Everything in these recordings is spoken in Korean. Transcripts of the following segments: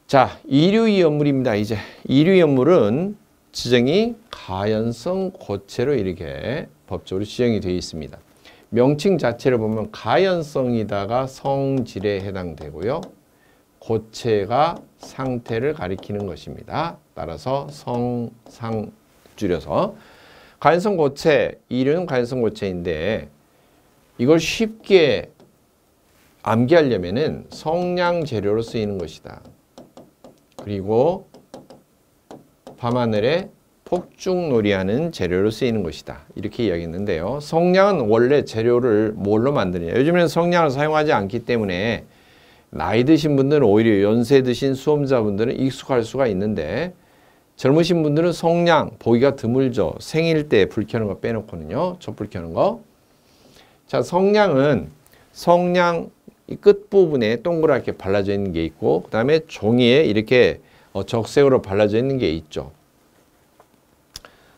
자, 이류이연물입니다. 이제 이류이연물은 지정이 가연성 고체로 이렇게 법적으로 지정이 되어 있습니다. 명칭 자체를 보면 가연성이다가 성질에 해당되고요. 고체가 상태를 가리키는 것입니다. 따라서 성상 줄여서 가연성 고체, 이류는 가연성 고체인데 이걸 쉽게 암기하려면은 성냥 재료로 쓰이는 것이다. 그리고 밤하늘에 폭죽놀이하는 재료로 쓰이는 것이다. 이렇게 이야기했는데요. 성냥은 원래 재료를 뭘로 만드느냐. 요즘에는 성냥을 사용하지 않기 때문에 나이 드신 분들은 오히려 연세 드신 수험자분들은 익숙할 수가 있는데 젊으신 분들은 성냥 보기가 드물죠. 생일 때 불 켜는 거 빼놓고는요. 촛불 켜는 거. 자, 성냥 이 끝부분에 동그랗게 발라져 있는 게 있고 그 다음에 종이에 이렇게 적색으로 발라져 있는 게 있죠.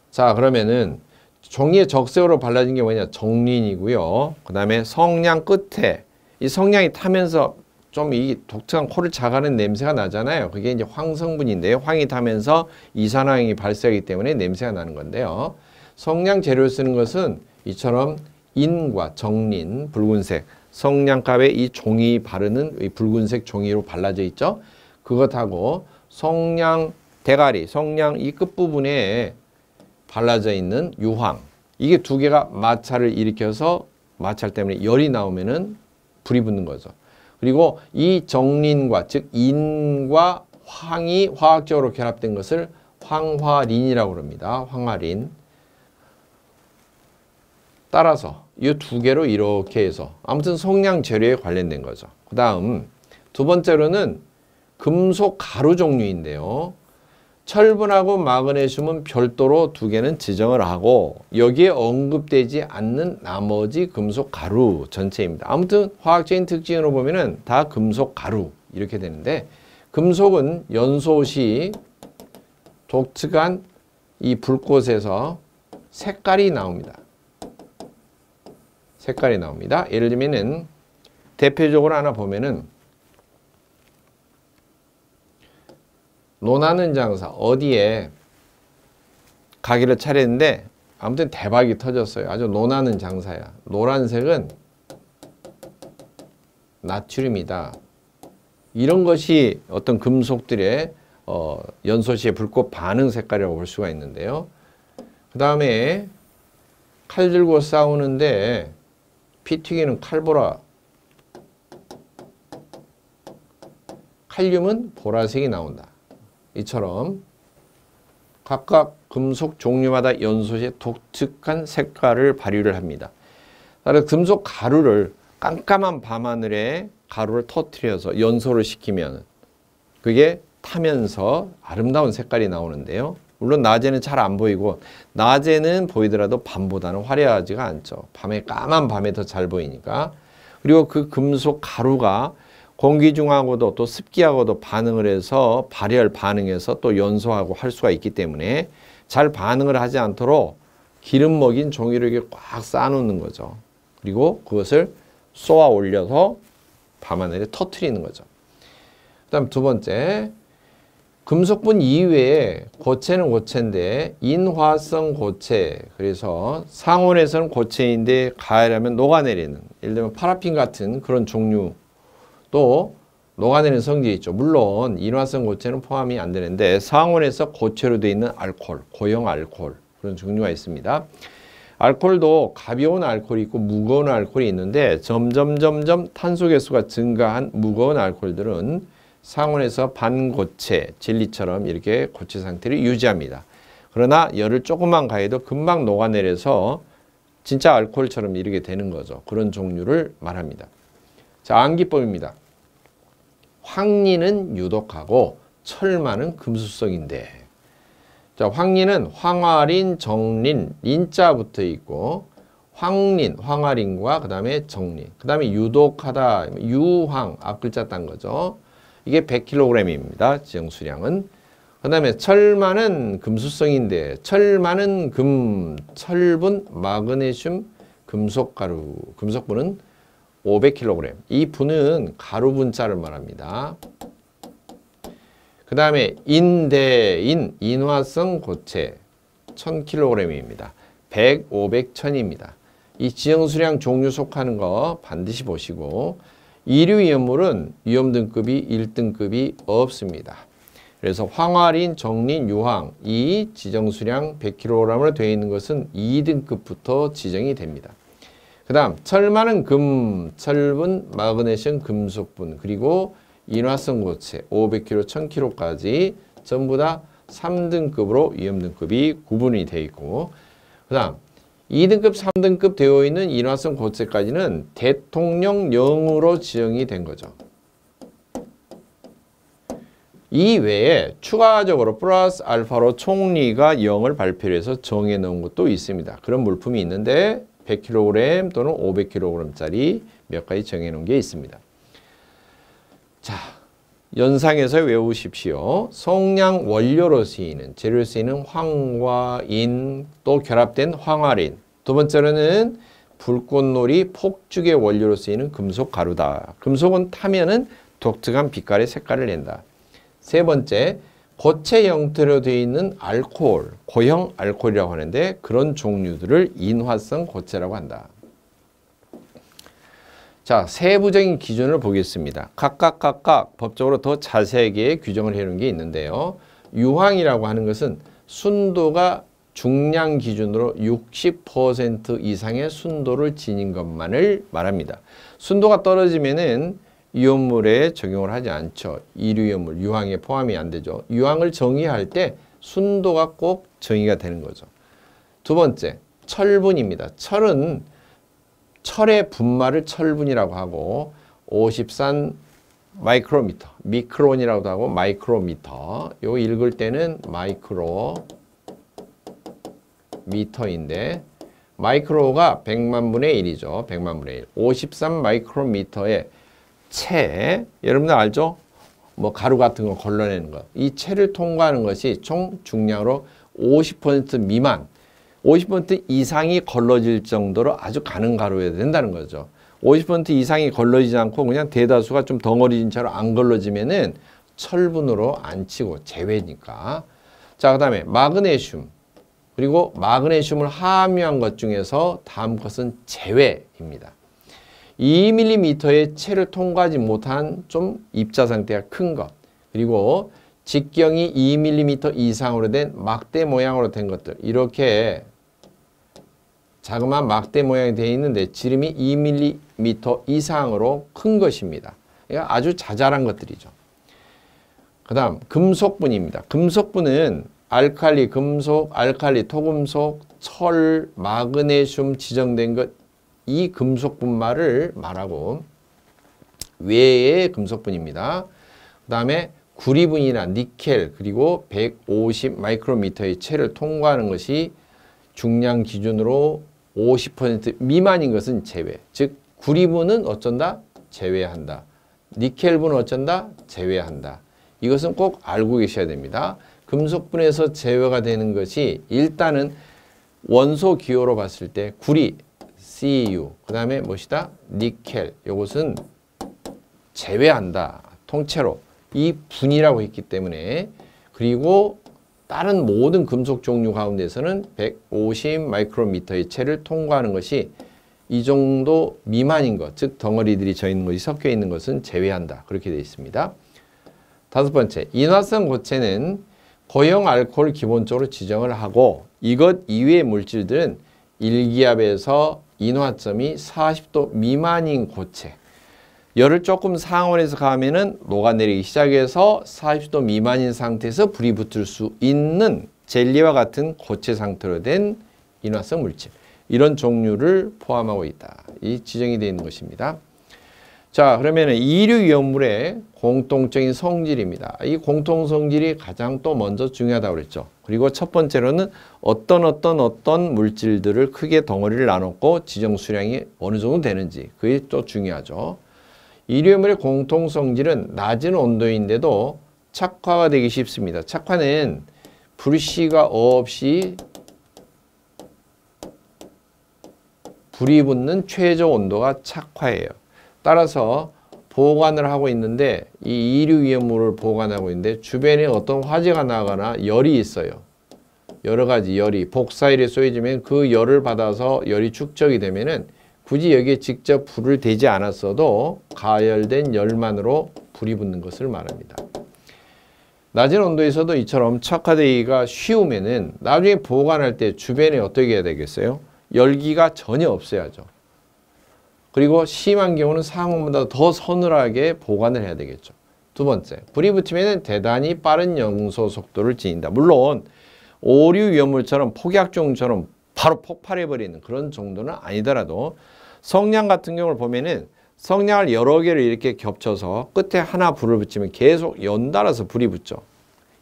자, 그러면은 종이에 적색으로 발라진 게 뭐냐? 정린이고요. 그 다음에 성냥 끝에 이 성냥이 타면서 좀 이 독특한 코를 자가는 냄새가 나잖아요. 그게 이제 황성분인데요. 황이 타면서 이산화황이 발생하기 때문에 냄새가 나는 건데요. 성냥 재료를 쓰는 것은 이처럼 인과 정린, 붉은색 성냥갑에 이 종이 바르는 이 붉은색 종이로 발라져 있죠. 그것하고 성냥 대가리, 성냥 이 끝부분에 발라져 있는 유황. 이게 두 개가 마찰을 일으켜서 마찰 때문에 열이 나오면은 불이 붙는 거죠. 그리고 이 정린과 즉 인과 황이 화학적으로 결합된 것을 황화린이라고 합니다. 황화린. 따라서 이 두 개로 이렇게 해서 아무튼 성냥 재료에 관련된 거죠. 그 다음 두 번째로는 금속 가루 종류인데요. 철분하고 마그네슘은 별도로 두 개는 지정을 하고 여기에 언급되지 않는 나머지 금속 가루 전체입니다. 아무튼 화학적인 특징으로 보면은 다 금속 가루 이렇게 되는데 금속은 연소 시 독특한 이 불꽃에서 색깔이 나옵니다. 색깔이 나옵니다. 예를 들면은 대표적으로 하나 보면은 논하는 장사 어디에 가게를 차렸는데 아무튼 대박이 터졌어요. 아주 논하는 장사야. 노란색은 나트륨이다. 이런 것이 어떤 금속들의 연소시의 불꽃 반응 색깔이라고 볼 수가 있는데요. 그 다음에 칼 들고 싸우는데 피 튀기는 칼보라. 칼륨은 보라색이 나온다. 이처럼 각각 금속 종류마다 연소시에 독특한 색깔을 발휘를 합니다. 따라서 금속 가루를 깜깜한 밤하늘에 가루를 터뜨려서 연소를 시키면 그게 타면서 아름다운 색깔이 나오는데요. 물론 낮에는 잘 안 보이고 낮에는 보이더라도 밤보다는 화려하지가 않죠. 밤에 까만 밤에 더 잘 보이니까. 그리고 그 금속 가루가 공기 중하고도 또 습기하고도 반응을 해서 발열 반응해서 또 연소하고 할 수가 있기 때문에 잘 반응을 하지 않도록 기름 먹인 종이를 이렇게 꽉 쌓아놓는 거죠. 그리고 그것을 쏘아 올려서 밤하늘에 터뜨리는 거죠. 그 다음 두 번째, 금속분 이외에 고체는 고체인데 인화성 고체, 그래서 상온에서는 고체인데 가열하면 녹아내리는, 예를 들면 파라핀 같은 그런 종류 또 녹아내리는 성질이 있죠. 물론 인화성 고체는 포함이 안 되는데 상온에서 고체로 되어 있는 알코올, 고형 알코올 그런 종류가 있습니다. 알코올도 가벼운 알코올이 있고 무거운 알코올이 있는데 점점 탄소 개수가 증가한 무거운 알코올들은 상온에서 반고체, 젤리처럼 이렇게 고체 상태를 유지합니다. 그러나 열을 조금만 가해도 금방 녹아내려서 진짜 알코올처럼 이렇게 되는 거죠. 그런 종류를 말합니다. 자, 암기법입니다. 황리는 유독하고 철마는 금수성인데, 자, 황리는 황화린, 정린, 린자 붙어 있고 황린, 황화린과 그 다음에 정린, 그 다음에 유독하다, 유황, 앞글자 딴 거죠. 이게 100kg입니다. 지정 수량은. 그 다음에 철만은 금수성인데 철만은 금, 철분, 마그네슘, 금속가루, 금속분은 500kg. 이 분은 가루 분자를 말합니다. 그 다음에 인대인, 인화성 고체 1000kg입니다. 100, 500, 1000입니다. 이 지정수량 종류 속하는 거 반드시 보시고 이류위험물은 위험 등급이 1등급이 없습니다. 그래서 황화린, 정린, 유황 이 지정수량 100kg으로 되어 있는 것은 2등급부터 지정이 됩니다. 그 다음 철만은 금, 철분, 마그네슘, 금속분 그리고 인화성 고체 500kg, 1000kg까지 전부 다 3등급으로 위험등급이 구분이 되어 있고 그 다음 2등급, 3등급 되어 있는 인화성 고체까지는 대통령령으로 지정이 된 거죠. 이 외에 추가적으로 플러스 알파로 총리가 0을 발표를 해서 정해 놓은 것도 있습니다. 그런 물품이 있는데 100kg 또는 500kg짜리 몇 가지 정해 놓은 게 있습니다. 자, 연상해서 외우십시오. 성냥 원료로 쓰이는, 재료로 쓰이는 황과 인, 또 결합된 황화린. 두 번째로는 불꽃놀이 폭죽의 원료로 쓰이는 금속 가루다. 금속은 타면은 독특한 빛깔의 색깔을 낸다. 세 번째, 고체 형태로 되어 있는 알코올, 고형 알코올이라고 하는데 그런 종류들을 인화성 고체라고 한다. 자, 세부적인 기준을 보겠습니다. 각각 법적으로 더 자세하게 규정을 해놓은 게 있는데요. 유황이라고 하는 것은 순도가 중량 기준으로 60% 이상의 순도를 지닌 것만을 말합니다. 순도가 떨어지면은 위험물에 적용을 하지 않죠. 이류위험물, 유황에 포함이 안 되죠. 유황을 정의할 때 순도가 꼭 정의가 되는 거죠. 두 번째, 철분입니다. 철은 철의 분말을 철분이라고 하고 53 마이크로미터, 미크론이라고도 하고 마이크로미터. 요거 읽을 때는 마이크로미터인데 마이크로가 100만 분의 1이죠. 100만 분의 1. 53 마이크로미터의 채, 여러분들 알죠? 뭐 가루 같은 거 걸러내는 거. 이 채를 통과하는 것이 총 중량으로 50% 미만, 50% 이상이 걸러질 정도로 아주 가는 가루여야 된다는 거죠. 50% 이상이 걸러지지 않고 그냥 대다수가 좀 덩어리진 채로 안 걸러지면은 철분으로 안 치고 제외니까. 자, 그 다음에 마그네슘. 그리고 마그네슘을 함유한 것 중에서 다음 것은 제외입니다. 2mm의 채를 통과하지 못한 좀 입자 상태가 큰 것. 그리고 직경이 2mm 이상으로 된 막대 모양으로 된 것들. 이렇게 자그마한 막대 모양이 되어 있는데 지름이 2mm 이상으로 큰 것입니다. 그러니까 아주 자잘한 것들이죠. 그 다음 금속분입니다. 금속분은 알칼리 금속, 알칼리 토금속, 철, 마그네슘 지정된 것 이 금속분말을 말하고 외의 금속분입니다. 그 다음에 구리분이나 니켈 그리고 150 마이크로미터의 채를 통과하는 것이 중량 기준으로 50% 미만인 것은 제외. 즉 구리분은 어쩐다? 제외한다. 니켈분은 어쩐다? 제외한다. 이것은 꼭 알고 계셔야 됩니다. 금속분에서 제외가 되는 것이 일단은 원소 기호로 봤을 때 구리, CU, 그 다음에 무엇이다? 니켈, 이것은 제외한다. 통째로. 이 분이라고 했기 때문에. 그리고 다른 모든 금속 종류 가운데서는 150 마이크로미터의 채를 통과하는 것이 이 정도 미만인 것, 즉 덩어리들이 져 있는 것이 섞여 있는 것은 제외한다. 그렇게 되어 있습니다. 다섯 번째, 인화성 고체는 고형 알코올을 기본적으로 지정을 하고 이것 이외의 물질들은 일기압에서 인화점이 40도 미만인 고체, 열을 조금 상온에서 가하면은 녹아내리기 시작해서 40도 미만인 상태에서 불이 붙을 수 있는 젤리와 같은 고체 상태로 된 인화성 물질, 이런 종류를 포함하고 있다. 이 지정이 되어 있는 것입니다. 자, 그러면은 이류 위험물의 공통적인 성질입니다. 이 공통 성질이 가장 또 먼저 중요하다고 그랬죠. 그리고 첫 번째로는 어떤 물질들을 크게 덩어리를 나눴고 지정 수량이 어느 정도 되는지, 그게 또 중요하죠. 이류염물의 공통성질은 낮은 온도인데도 착화가 되기 쉽습니다. 착화는 불씨가 없이 불이 붙는 최저 온도가 착화예요. 따라서 보관을 하고 있는데 이 이류위험물을 보관하고 있는데 주변에 어떤 화재가 나거나 열이 있어요. 여러 가지 열이 복사열이 쏘여지면 그 열을 받아서 열이 축적이 되면은 굳이 여기에 직접 불을 대지 않았어도 가열된 열만으로 불이 붙는 것을 말합니다. 낮은 온도에서도 이처럼 착화되기가 쉬우면은 나중에 보관할 때 주변에 어떻게 해야 되겠어요? 열기가 전혀 없어야죠. 그리고 심한 경우는 상온보다 더 서늘하게 보관을 해야 되겠죠. 두 번째, 불이 붙으면 대단히 빠른 연소 속도를 지닌다. 물론 오류 위험물처럼 폭약종처럼 바로 폭발해버리는 그런 정도는 아니더라도 성냥 같은 경우를 보면은 성냥을 여러 개를 이렇게 겹쳐서 끝에 하나 불을 붙이면 계속 연달아서 불이 붙죠.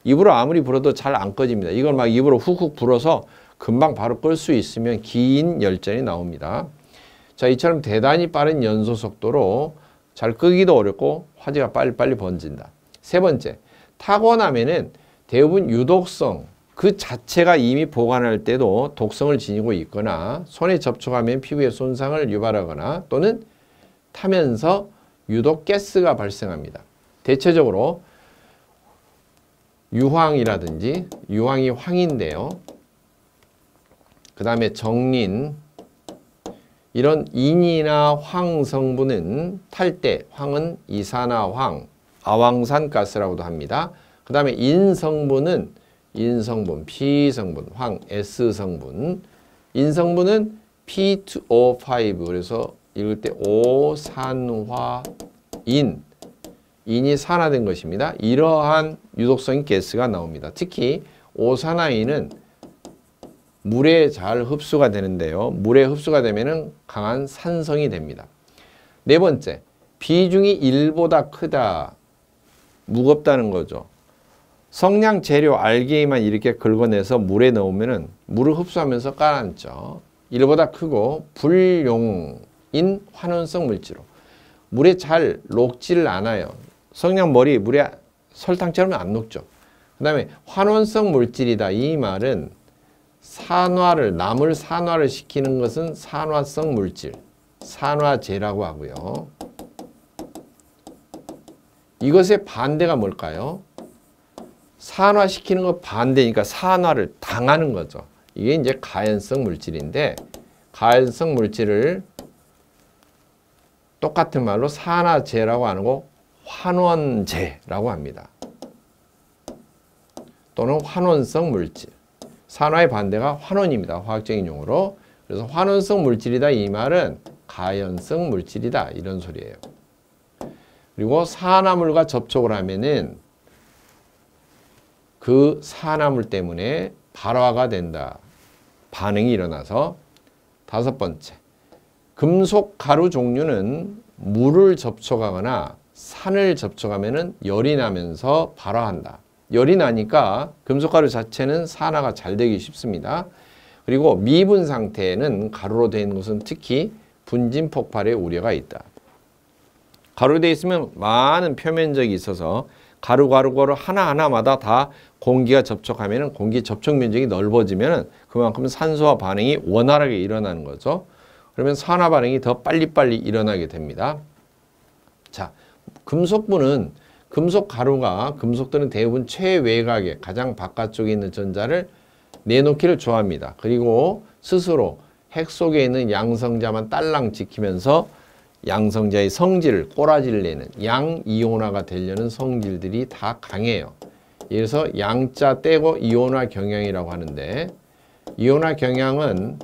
입으로 아무리 불어도 잘 안 꺼집니다. 이걸 막 입으로 훅훅 불어서 금방 바로 끌 수 있으면 긴 열전이 나옵니다. 자, 이처럼 대단히 빠른 연소 속도로 잘 끄기도 어렵고 화재가 빨리빨리 번진다. 세 번째, 타고나면은 대부분 유독성, 그 자체가 이미 보관할 때도 독성을 지니고 있거나 손에 접촉하면 피부에 손상을 유발하거나 또는 타면서 유독 가스가 발생합니다. 대체적으로 유황이라든지 유황이 황인데요. 그 다음에 정린, 이런 인이나 황 성분은 탈 때 황은 이산화황, 아황산가스라고도 합니다. 그 다음에 인성분은 인성분, P성분, 황, S성분. 인성분은 P2O5, 그래서 읽을 때 오산화인, 인이 산화된 것입니다. 이러한 유독성인 가스가 나옵니다. 특히 오산화인은 물에 잘 흡수가 되는데요. 물에 흡수가 되면은 강한 산성이 됩니다. 네 번째, 비중이 1보다 크다, 무겁다는 거죠. 성냥 재료 알게이만 이렇게 긁어내서 물에 넣으면은 물을 흡수하면서 가라앉죠. 1보다 크고 불용인 환원성 물질로 물에 잘 녹지를 않아요. 성냥 머리 물에 설탕처럼 안 녹죠. 그 다음에 환원성 물질이다. 이 말은 산화를, 나물 산화를 시키는 것은 산화성 물질, 산화제라고 하고요. 이것의 반대가 뭘까요? 산화시키는 것 반대니까 산화를 당하는 거죠. 이게 이제 가연성 물질인데, 가연성 물질을 똑같은 말로 산화제라고 하는 거 환원제라고 합니다. 또는 환원성 물질. 산화의 반대가 환원입니다. 화학적인 용어로. 그래서 환원성 물질이다. 이 말은 가연성 물질이다. 이런 소리예요. 그리고 산화물과 접촉을 하면은 그 산화물 때문에 발화가 된다. 반응이 일어나서. 다섯 번째, 금속 가루 종류는 물을 접촉하거나 산을 접촉하면은 열이 나면서 발화한다. 열이 나니까 금속가루 자체는 산화가 잘 되기 쉽습니다. 그리고 미분 상태는 가루로 되어 있는 것은 특히 분진 폭발의 우려가 있다. 가루로 되어 있으면 많은 표면적이 있어서 가루 하나하나마다 다 공기가 접촉하면 공기 접촉 면적이 넓어지면 그만큼 산소화 반응이 원활하게 일어나는 거죠. 그러면 산화 반응이 더 빨리빨리 일어나게 됩니다. 자, 금속분은 금속 가루가, 금속들은 대부분 최외곽에 가장 바깥쪽에 있는 전자를 내놓기를 좋아합니다. 그리고 스스로 핵 속에 있는 양성자만 딸랑 지키면서 양성자의 성질을, 꼬라지를 내는 양이온화가 되려는 성질들이 다 강해요. 그래서 양자 떼고 이온화 경향이라고 하는데, 이온화 경향은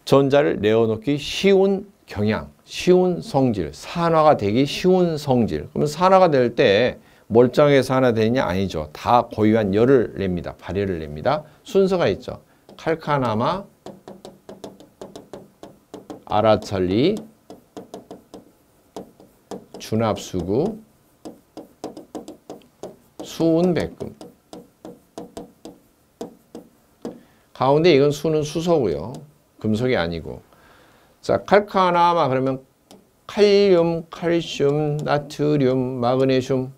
전자를 내어놓기 쉬운 경향, 쉬운 성질, 산화가 되기 쉬운 성질. 그러면 산화가 될 때 멀쩡하게 산화되느냐? 아니죠. 다 고유한 열을 냅니다. 발열을 냅니다. 순서가 있죠. 칼카나마, 아라찰리, 준합수구, 수은백금. 가운데 이건 수는 수소고요. 금속이 아니고. 자, 칼카나마 그러면 칼륨, 칼슘, 나트륨, 마그네슘,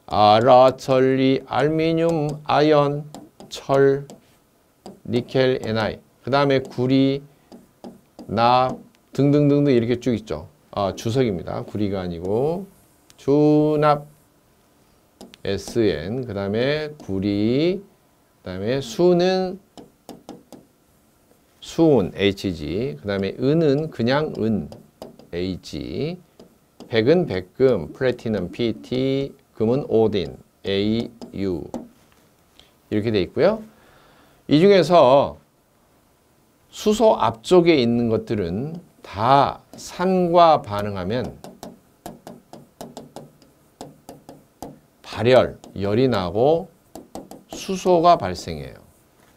아라, 전리, 알미늄, 아연, 철, 니켈, Ni. 그 다음에 구리, 납 등등등등 이렇게 쭉 있죠. 주석입니다. 구리가 아니고 주납, SN. 그 다음에 구리, 그 다음에 수는 수은, HG. 그 다음에 은은 그냥 은, Ag. 백은 백금, 플래티넘, PT. 금은 오딘, AU. 이렇게 돼 있고요. 이 중에서 수소 앞쪽에 있는 것들은 다 산과 반응하면 발열, 열이 나고 수소가 발생해요.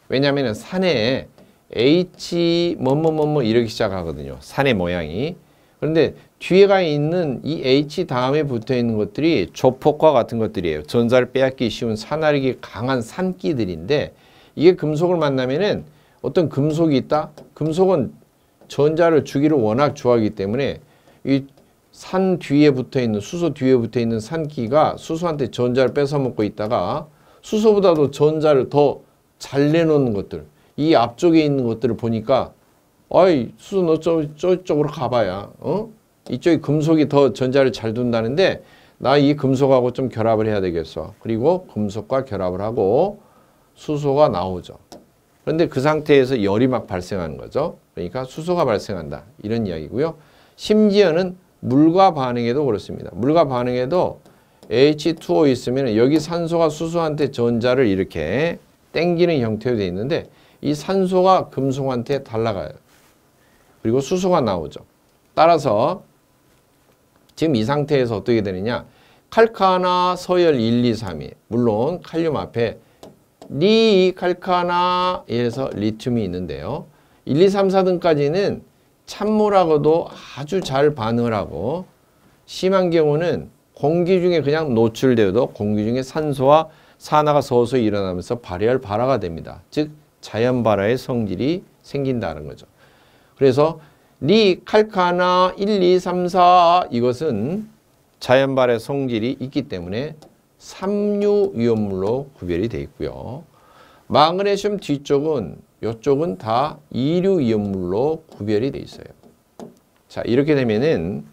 왜냐하면 산에 H 뭐뭐뭐뭐 이렇게 시작하거든요. 산의 모양이. 그런데 뒤에가 있는 이 H 다음에 붙어 있는 것들이 조폭과 같은 것들이에요. 전자를 빼앗기 쉬운 산화력이 강한 산기들인데 이게 금속을 만나면은 어떤 금속이 있다? 금속은 전자를 주기를 워낙 좋아하기 때문에 이 산 뒤에 붙어 있는 수소 뒤에 붙어 있는 산기가 수소한테 전자를 뺏어 먹고 있다가 수소보다도 전자를 더 잘 내놓는 것들, 이 앞쪽에 있는 것들을 보니까 어이 수소 너 저쪽으로 가봐야 이쪽이 금속이 더 전자를 잘 둔다는데 나 이 금속하고 좀 결합을 해야 되겠어. 그리고 금속과 결합을 하고 수소가 나오죠. 그런데 그 상태에서 열이 막 발생하는 거죠. 그러니까 수소가 발생한다. 이런 이야기고요. 심지어는 물과 반응에도 그렇습니다. 물과 반응에도 H2O 있으면 여기 산소가 수소한테 전자를 이렇게 땡기는 형태로 되어 있는데 이 산소가 금속한테 달라가요. 그리고 수소가 나오죠. 따라서 지금 이 상태에서 어떻게 되느냐. 칼카나 서열 1, 2, 3이 물론 칼륨 앞에 리칼카나에서 리튬이 있는데요. 1, 2, 3, 4등까지는 찬물하고도 아주 잘 반응을 하고 심한 경우는 공기 중에 그냥 노출되어도 공기 중에 산소와 산화가 서서히 일어나면서 발열 발화가 됩니다. 즉 자연 발화의 성질이 생긴다는 거죠. 그래서 리칼카나 1, 2, 3, 4 이것은 자연 발화의 성질이 있기 때문에 삼류 위험물로 구별이 되어 있고요. 마그네슘 뒤쪽은 이쪽은 다 이류 위험물로 구별이 되어 있어요. 자, 이렇게 되면은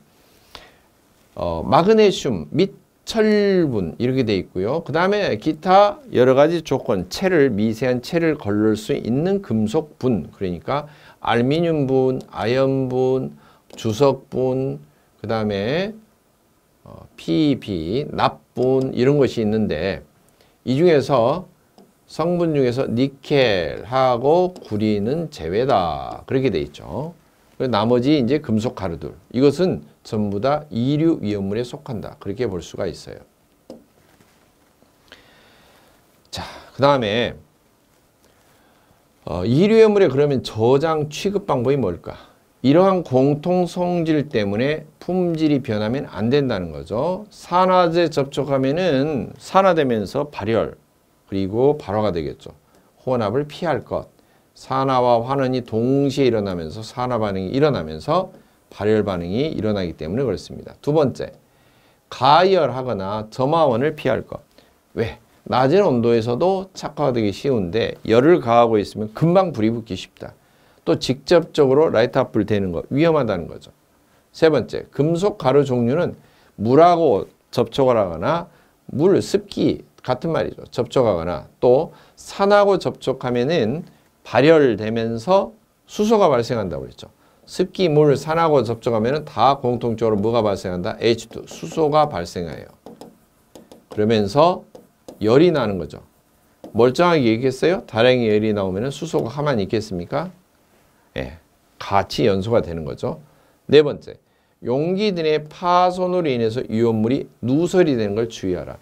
마그네슘 및 철분 이렇게 되어 있고요. 그 다음에 기타 여러 가지 조건, 미세한 체를 걸을 수 있는 금속분, 그러니까 알미늄분, 아연분, 주석분, 그 다음에 PB, 납분 이런 것이 있는데 이 중에서 성분 중에서 니켈하고 구리는 제외다. 그렇게 돼 있죠. 나머지 이제 금속 가루들 이것은 전부 다 이류 위험물에 속한다. 그렇게 볼 수가 있어요. 자, 그 다음에 이류 위험물의 그러면 저장 취급 방법이 뭘까? 이러한 공통 성질 때문에 품질이 변하면 안 된다는 거죠. 산화제 접촉하면은 산화되면서 발열 그리고 발화가 되겠죠. 혼합을 피할 것. 산화와 환원이 동시에 일어나면서 산화 반응이 일어나면서 발열 반응이 일어나기 때문에 그렇습니다. 두 번째, 가열하거나 점화원을 피할 것. 왜? 낮은 온도에서도 착화되기 쉬운데 열을 가하고 있으면 금방 불이 붙기 쉽다. 또 직접적으로 라이트업 불 되는 거 위험하다는 거죠. 세 번째, 금속 가루 종류는 물하고 접촉을 하거나 물, 습기 같은 말이죠. 접촉하거나 또 산하고 접촉하면은 발열되면서 수소가 발생한다고 그랬죠. 습기, 물, 산하고 접촉하면은 다 공통적으로 뭐가 발생한다? H2, 수소가 발생해요. 그러면서 열이 나는 거죠. 멀쩡하게 얘기했어요? 다량의 열이 나오면은 수소가 가만히 있겠습니까? 예, 같이 연소가 되는 거죠. 네 번째, 용기 등의 파손으로 인해서 유효물이 누설이 되는 걸 주의하라.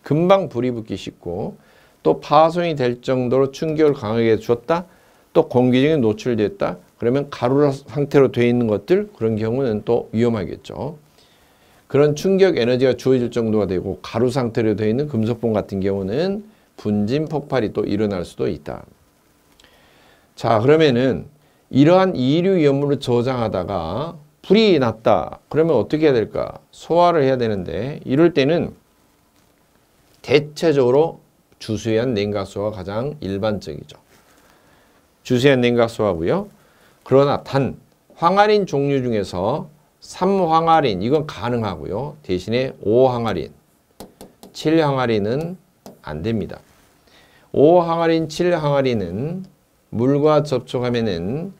금방 불이 붙기 쉽고 또 파손이 될 정도로 충격을 강하게 주었다. 또 공기 중에 노출됐다. 그러면 가루 상태로 되어 있는 것들 그런 경우는 또 위험하겠죠. 그런 충격 에너지가 주어질 정도가 되고 가루 상태로 되어 있는 금속분 같은 경우는 분진 폭발이 또 일어날 수도 있다. 자, 그러면은 이러한 이류 위험물을 저장하다가 불이 났다. 그러면 어떻게 해야 될까? 소화를 해야 되는데 이럴 때는 대체적으로 주수연 냉각소가 가장 일반적이죠. 주수연 냉각소하고요. 그러나 단 황아린 종류 중에서 3황아린 이건 가능하고요. 대신에 5황아린, 7황아린은 안 됩니다. 5황아린, 7황아린은 물과 접촉하면은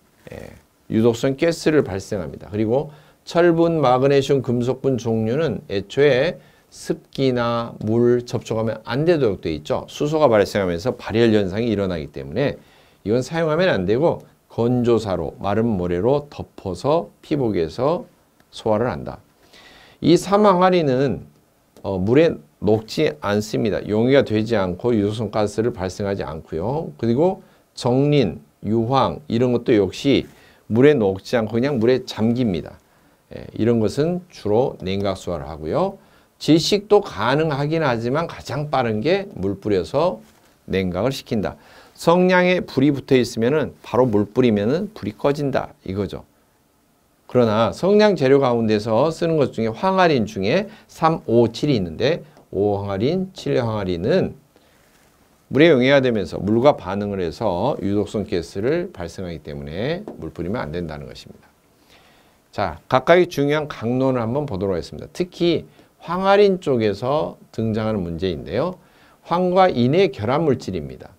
유독성 가스를 발생합니다. 그리고 철분, 마그네슘, 금속분 종류는 애초에 습기나 물 접촉하면 안 되도록 되어 있죠. 수소가 발생하면서 발열 현상이 일어나기 때문에 이건 사용하면 안 되고 건조사로 마른 모래로 덮어서 피복에서 소화를 한다. 이 삼항아리는 물에 녹지 않습니다. 용해가 되지 않고 유독성 가스를 발생하지 않고요. 그리고 정린, 유황 이런 것도 역시 물에 녹지 않고 그냥 물에 잠깁니다. 이런 것은 주로 냉각소화를 하고요. 질식도 가능하긴 하지만 가장 빠른 게 물 뿌려서 냉각을 시킨다. 성냥에 불이 붙어 있으면은 바로 물 뿌리면은 불이 꺼진다 이거죠. 그러나 성냥 재료 가운데서 쓰는 것 중에 황아린 중에 3, 5, 7이 있는데 5황아린, 7황아린은 물에 용해가 되면서 물과 반응을 해서 유독성 가스를 발생하기 때문에 물 뿌리면 안 된다는 것입니다. 자, 각각의 중요한 강론을 한번 보도록 하겠습니다. 특히 황아린 쪽에서 등장하는 문제인데요. 황과 인의 결합물질입니다.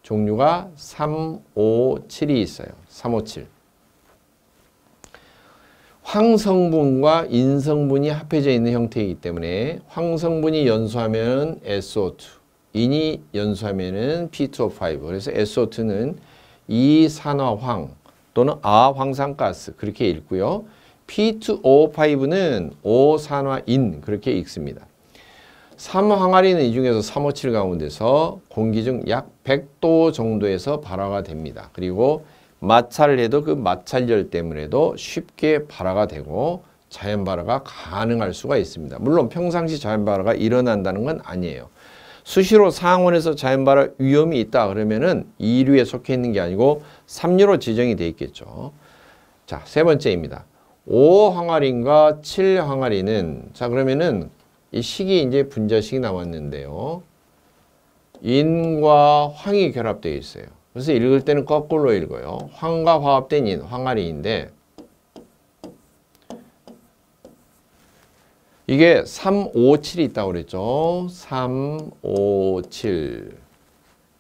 종류가 3, 5, 7이 있어요. 3, 5, 7. 황성분과 인성분이 합해져 있는 형태이기 때문에 황성분이 연소하면 SO2, 인이 연소하면 P2O5. 그래서 SO2는 이산화황 또는 아황산가스 그렇게 읽고요. P2O5는 오산화인 그렇게 읽습니다. 3황아리는 이 중에서 357 가운데서 공기 중 약 100도 정도에서 발화가 됩니다. 그리고 마찰을 해도 그 마찰열 때문에도 쉽게 발화가 되고 자연 발화가 가능할 수가 있습니다. 물론 평상시 자연 발화가 일어난다는 건 아니에요. 수시로 상온에서 자연 발화 위험이 있다 그러면은 2류에 속해 있는 게 아니고 3류로 지정이 돼 있겠죠. 자, 세 번째입니다. 5황아린과 7황아린은 자 그러면은 이 식이 이제 분자식이 나왔는데요. 인과 황이 결합되어 있어요. 그래서 읽을 때는 거꾸로 읽어요. 황과 화합된 인, 황아린인데 이게 3, 5, 7이 있다고 그랬죠. 3, 5, 7.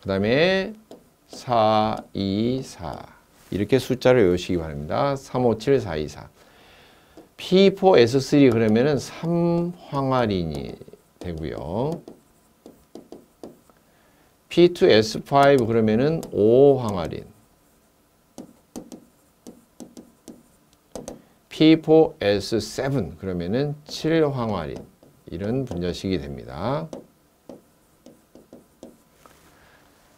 그 다음에 4, 2, 4. 이렇게 숫자를 외우시기 바랍니다. 3, 5, 7, 4, 2, 4. P4S3 그러면은 3황아린이 되고요. P2S5 그러면은 5황아린. P4S7 그러면은 7황아린. 이런 분자식이 됩니다.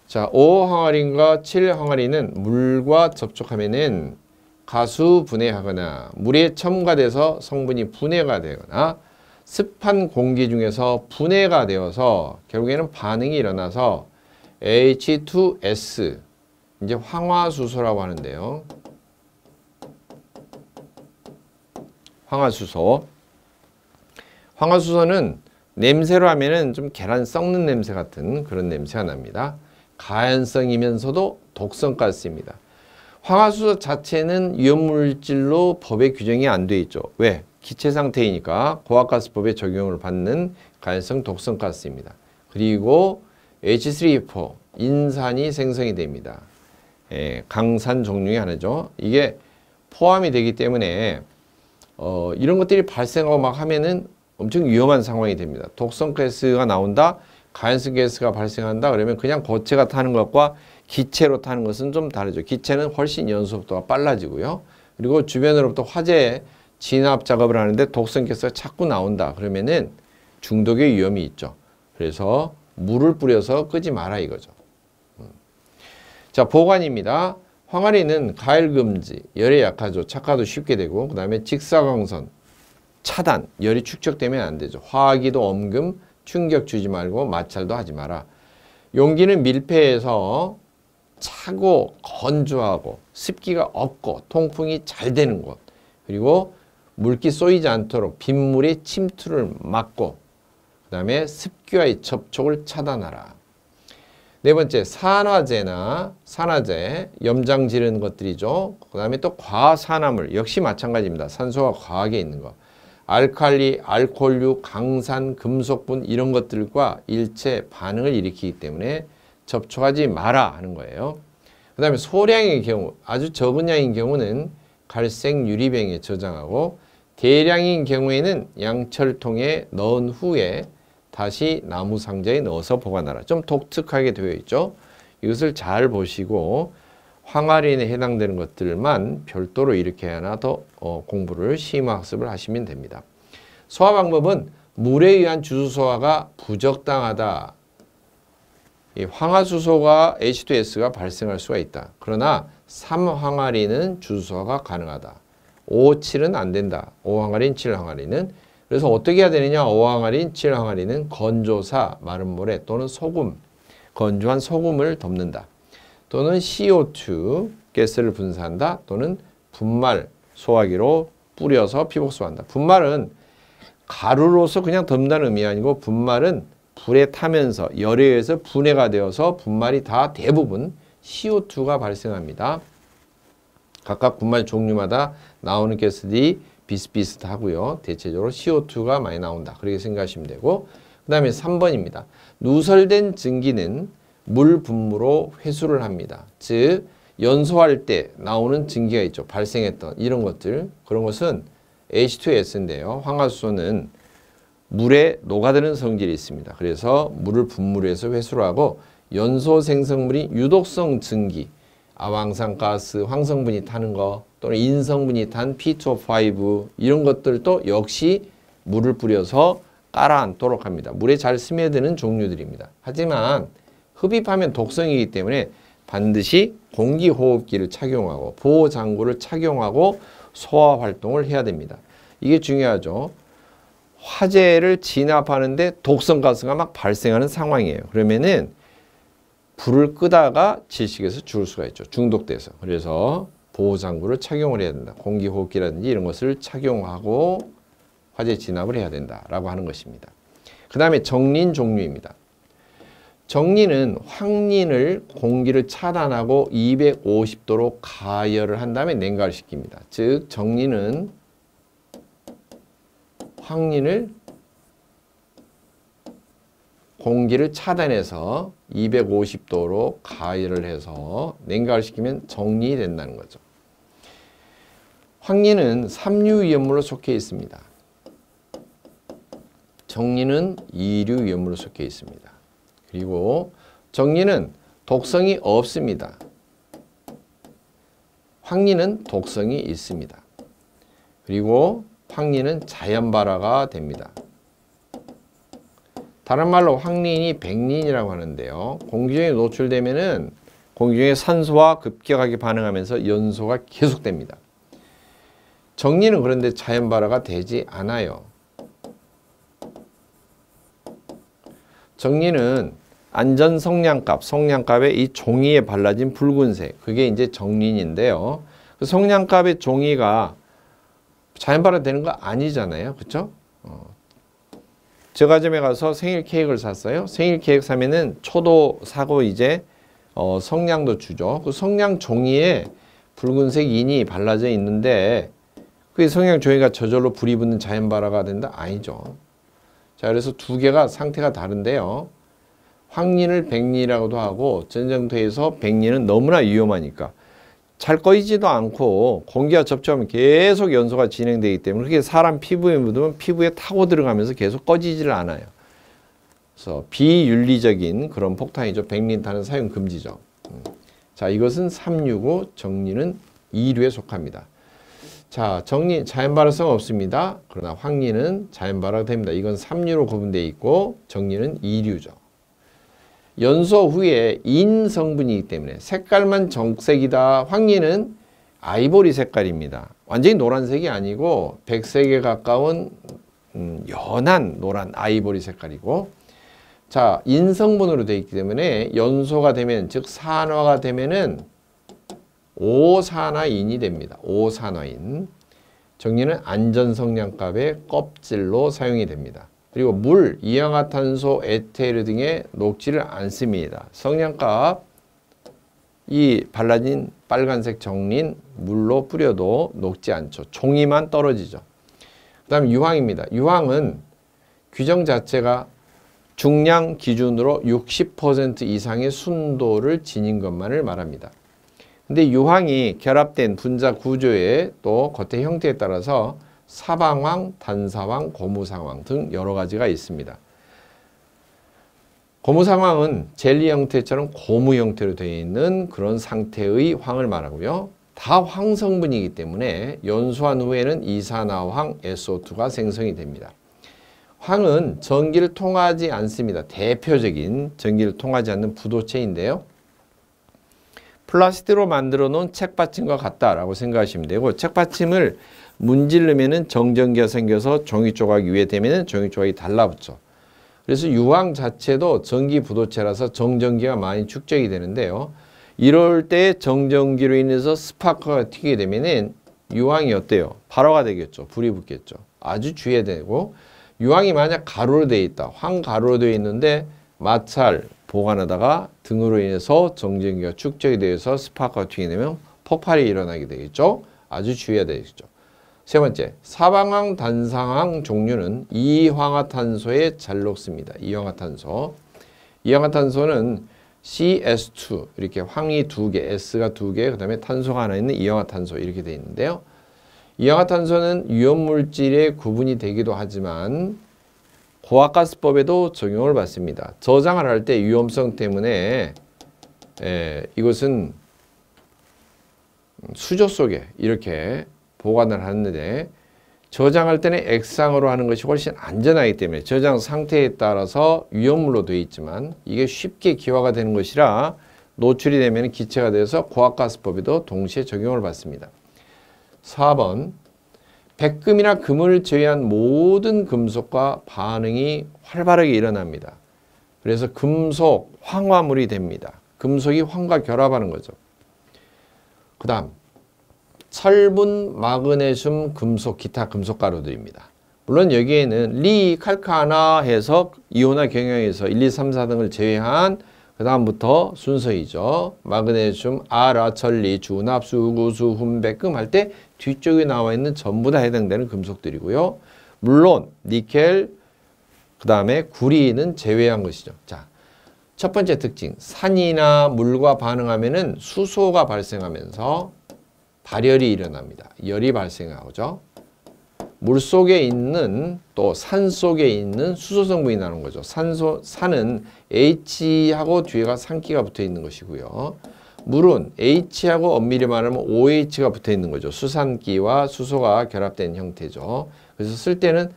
자, 5황아린과 7황아린은 물과 접촉하면은 가수 분해하거나 물에 첨가돼서 성분이 분해가 되거나 습한 공기 중에서 분해가 되어서 결국에는 반응이 일어나서 H2S 이제 황화수소라고 하는데요. 황화수소. 황화수소는 냄새로 하면은 좀 계란 썩는 냄새 같은 그런 냄새가 납니다. 가연성이면서도 독성가스입니다. 황화수소 자체는 위험물질로 법에 규정이 안 돼 있죠. 왜? 기체 상태이니까 고압가스법에 적용을 받는 가연성 독성가스입니다. 그리고 H3O4 인산이 생성이 됩니다. 강산 종류의 하나죠. 이게 포함이 되기 때문에 이런 것들이 발생하고 막 하면은 엄청 위험한 상황이 됩니다. 독성가스가 나온다, 가연성 가스가 발생한다 그러면 그냥 고체가 타는 것과 기체로 타는 것은 좀 다르죠. 기체는 훨씬 연소속도가 빨라지고요. 그리고 주변으로부터 화재 진압 작업을 하는데 독성 가스가 자꾸 나온다 그러면은 중독의 위험이 있죠. 그래서 물을 뿌려서 끄지 마라 이거죠. 자, 보관입니다. 황아리는 가열금지, 열에 약하죠. 착화도 쉽게 되고 그 다음에 직사광선, 차단, 열이 축적되면 안 되죠. 화기도 엄금, 충격 주지 말고 마찰도 하지 마라. 용기는 밀폐해서 차고 건조하고 습기가 없고 통풍이 잘 되는 곳 그리고 물기 쏘이지 않도록 빗물의 침투를 막고 그 다음에 습기와의 접촉을 차단하라. 네 번째, 산화제, 염장 지르는 것들이죠. 그 다음에 또 과산화물, 역시 마찬가지입니다. 산소가 과하게 있는 거. 알칼리, 알코올류, 강산, 금속분 이런 것들과 일체 반응을 일으키기 때문에 접촉하지 마라 하는 거예요. 그 다음에 소량의 경우, 아주 적은 양인 경우는 갈색 유리병에 저장하고 대량인 경우에는 양철통에 넣은 후에 다시 나무 상자에 넣어서 보관하라. 좀 독특하게 되어 있죠. 이것을 잘 보시고 항아리에 해당되는 것들만 별도로 이렇게 하나 더 공부를 심화학습을 하시면 됩니다. 소화 방법은 물에 의한 주소화가 부적당하다. 이 황화수소가 H2S가 발생할 수가 있다. 그러나 3항아리는 주소화가 가능하다. 5, 7은 안 된다. 5항아리는 7항아리는. 그래서 어떻게 해야 되느냐? 5항아리는 7항아리는 건조사, 마른 모래 또는 소금, 건조한 소금을 덮는다. 또는 CO2, 가스를 분사한다. 또는 분말, 소화기로 뿌려서 피복소화한다. 분말은 가루로서 그냥 덮는다는 의미 아니고 분말은 불에 타면서 열에 의해서 분해가 되어서 분말이 다 대부분 CO2가 발생합니다. 각각 분말 종류마다 나오는 가스들이 비슷비슷하고요. 대체적으로 CO2가 많이 나온다. 그렇게 생각하시면 되고 그 다음에 3번입니다. 누설된 증기는 물 분무로 회수를 합니다. 즉 연소할 때 나오는 증기가 있죠. 발생했던 이런 것들. 그런 것은 H2S인데요. 황화수소는 물에 녹아드는 성질이 있습니다. 그래서 물을 분무로 해서 회수를 하고 연소 생성물인 유독성 증기, 아황산가스, 황성분이 타는 거 또는 인성분이 탄 P2O5 이런 것들도 역시 물을 뿌려서 깔아앉도록 합니다. 물에 잘 스며드는 종류들입니다. 하지만 흡입하면 독성이기 때문에 반드시 공기호흡기를 착용하고 보호장구를 착용하고 소화 활동을 해야 됩니다. 이게 중요하죠. 화재를 진압하는데 독성가스가 막 발생하는 상황이에요. 그러면은 불을 끄다가 질식해서 죽을 수가 있죠. 중독돼서. 그래서 보호장구를 착용을 해야 된다. 공기호흡기라든지 이런 것을 착용하고 화재 진압을 해야 된다라고 하는 것입니다. 그 다음에 정린 종류입니다. 정린은 황린을 공기를 차단하고 250도로 가열을 한 다음에 냉각을 시킵니다. 즉 정린은 황린을 공기를 차단해서 250도로 가열을 해서 냉각을 시키면 정린이 된다는 거죠. 황린은 삼류 위험물로 속해 있습니다. 정린은 이류 위험물로 속해 있습니다. 그리고 정린은 독성이 없습니다. 황린은 독성이 있습니다. 그리고 황린은 자연발화가 됩니다. 다른 말로 황린이 백린이라고 하는데요. 공기 중에 노출되면은 공기 중에 산소와 급격하게 반응하면서 연소가 계속됩니다. 정린은 그런데 자연발화가 되지 않아요. 정린은 안전성냥갑, 성냥갑의 이 종이에 발라진 붉은색, 그게 이제 정린인데요. 그 성냥갑의 종이가 자연발화되는 거 아니잖아요. 그렇죠? 제과점에 가서 생일 케이크를 샀어요. 생일 케이크 사면은 초도 사고 이제 성냥도 주죠. 그 성냥 종이에 붉은색 인이 발라져 있는데 그 성냥 종이가 저절로 불이 붙는 자연 발화가 된다? 아니죠. 자, 그래서 두 개가 상태가 다른데요. 황린을 백린이라고도 하고 전쟁터에서 백린은 너무나 위험하니까 잘 꺼지지도 않고 공기와 접촉하면 계속 연소가 진행되기 때문에 그게 사람 피부에 묻으면 피부에 타고 들어가면서 계속 꺼지지를 않아요. 그래서 비윤리적인 그런 폭탄이죠. 백린탄은 사용 금지죠. 자, 이것은 3류고 정린은 2류에 속합니다. 자, 정린 자연발화성 없습니다. 그러나 황린은 자연발화가 됩니다. 이건 3류로 구분되어 있고 정린은 2류죠. 연소 후에 인 성분이기 때문에 색깔만 정색이다. 황린은 아이보리 색깔입니다. 완전히 노란색이 아니고 백색에 가까운 연한 노란 아이보리 색깔이고, 자, 인성분으로 되어 있기 때문에 연소가 되면, 즉 산화가 되면은 오산화인이 됩니다. 오산화인. 정리는 안전성냥갑의 껍질로 사용이 됩니다. 그리고 물, 이氧화탄소, 에테르 등에 녹지를 않습니다. 성냥갑 이 발라진 빨간색 정린 물로 뿌려도 녹지 않죠. 종이만 떨어지죠. 그 다음 유황입니다. 유황은 규정 자체가 중량 기준으로 60% 이상의 순도를 지닌 것만을 말합니다. 근데 유황이 결합된 분자 구조에 또 겉의 형태에 따라서 사방황, 단사황, 고무상황 등 여러 가지가 있습니다. 고무상황은 젤리 형태처럼 고무 형태로 되어 있는 그런 상태의 황을 말하고요. 다 황성분이기 때문에 연소한 후에는 이산화황, SO2가 생성이 됩니다. 황은 전기를 통하지 않습니다. 대표적인 전기를 통하지 않는 부도체인데요. 플라스틱으로 만들어 놓은 책받침과 같다라고 생각하시면 되고, 책받침을 문지르면은 정전기가 생겨서 종이 조각이 위에 되면은 종이 조각이 달라붙죠. 그래서 유황 자체도 전기 부도체라서 정전기가 많이 축적이 되는데요. 이럴 때 정전기로 인해서 스파크가 튀게 되면은 유황이 어때요? 발화가 되겠죠. 불이 붙겠죠. 아주 주의해야 되고, 유황이 만약 가루로 되어 있다. 황가루로 되어 있는데 마찰 보관하다가 등으로 인해서 정전기가 축적이 되어서 스파크가 튀게 되면 폭발이 일어나게 되겠죠. 아주 주의해야 되겠죠. 세 번째, 사방황, 단상황 종류는 이황화탄소에 잘 녹습니다. 이황화탄소. 이황화탄소는 CS2 이렇게 황이 두 개, S가 두 개, 그 다음에 탄소가 하나 있는 이황화탄소 이렇게 되어 있는데요. 이황화탄소는 위험물질에 구분이 되기도 하지만 고압가스법에도 적용을 받습니다. 저장을 할 때 위험성 때문에 이것은 수조 속에 이렇게 보관을 하는데, 저장할 때는 액상으로 하는 것이 훨씬 안전하기 때문에 저장 상태에 따라서 위험물로 되어 있지만 이게 쉽게 기화가 되는 것이라 노출이 되면 기체가 되어서 고압가스법에도 동시에 적용을 받습니다. 4번, 백금이나 금을 제외한 모든 금속과 반응이 활발하게 일어납니다. 그래서 금속 황화물이 됩니다. 금속이 황과 결합하는 거죠. 그 다음, 철분, 마그네슘, 금속, 기타 금속 가루들입니다. 물론 여기에는 리, 칼카나 해서 이온화 경향에서 1, 2, 3, 4 등을 제외한 그 다음부터 순서이죠. 마그네슘, 아라, 천리, 주납, 수구수, 훈백금 할 때 뒤쪽에 나와 있는 전부 다 해당되는 금속들이고요. 물론 니켈, 그 다음에 구리는 제외한 것이죠. 자, 첫 번째 특징, 산이나 물과 반응하면은 수소가 발생하면서 발열이 일어납니다. 열이 발생하죠. 물 속에 있는 또 산 속에 있는 수소 성분이 나오는 거죠. 산은 H하고 뒤에가 산기가 붙어 있는 것이고요. 물은 H하고 엄밀히 말하면 OH가 붙어 있는 거죠. 수산기와 수소가 결합된 형태죠. 그래서 쓸 때는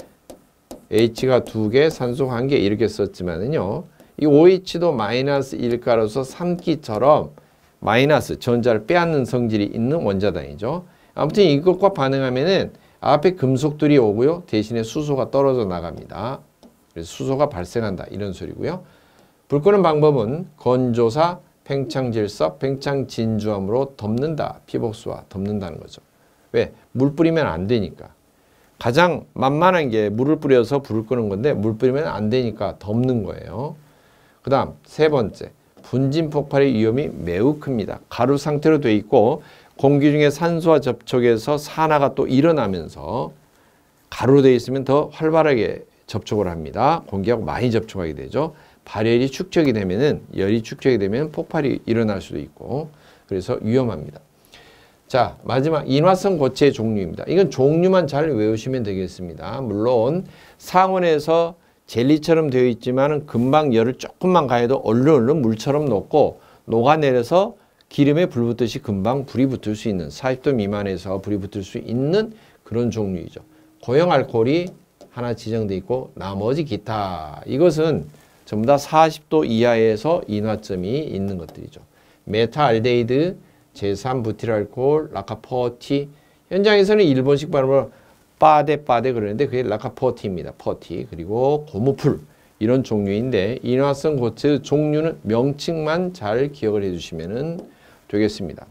H가 두 개, 산소 한 개 이렇게 썼지만은요. 이 OH도 마이너스 1가로서 산기처럼 마이너스 전자를 빼앗는 성질이 있는 원자단이죠. 아무튼 이것과 반응하면은 앞에 금속들이 오고요. 대신에 수소가 떨어져 나갑니다. 그래서 수소가 발생한다. 이런 소리고요. 불 끄는 방법은 건조사, 팽창질석, 팽창진주함으로 덮는다. 피복수와 덮는다는 거죠. 왜? 물 뿌리면 안 되니까. 가장 만만한 게 물을 뿌려서 불을 끄는 건데 물 뿌리면 안 되니까 덮는 거예요. 그 다음 세 번째, 분진 폭발의 위험이 매우 큽니다. 가루 상태로 되어 있고 공기 중에 산소와 접촉해서 산화가 또 일어나면서 가루로 되어 있으면 더 활발하게 접촉을 합니다. 공기하고 많이 접촉하게 되죠. 발열이 축적이 되면은 열이 축적이 되면 폭발이 일어날 수도 있고 그래서 위험합니다. 자, 마지막 인화성 고체의 종류입니다. 이건 종류만 잘 외우시면 되겠습니다. 물론 상온에서 젤리처럼 되어 있지만 금방 열을 조금만 가해도 얼른 물처럼 녹고 녹아내려서 기름에 불 붙듯이 금방 불이 붙을 수 있는 40도 미만에서 불이 붙을 수 있는 그런 종류이죠. 고형 알코올이 하나 지정되어 있고 나머지 기타 이것은 전부 다 40도 이하에서 인화점이 있는 것들이죠. 메타알데히드, 제3부틸알코올, 라카포티 현장에서는 일본식 발음으로 빠데 그러는데 그게 라카포티입니다. 퍼티 그리고 고무풀 이런 종류인데 인화성 고체 종류는 명칭만 잘 기억을 해주시면 되겠습니다.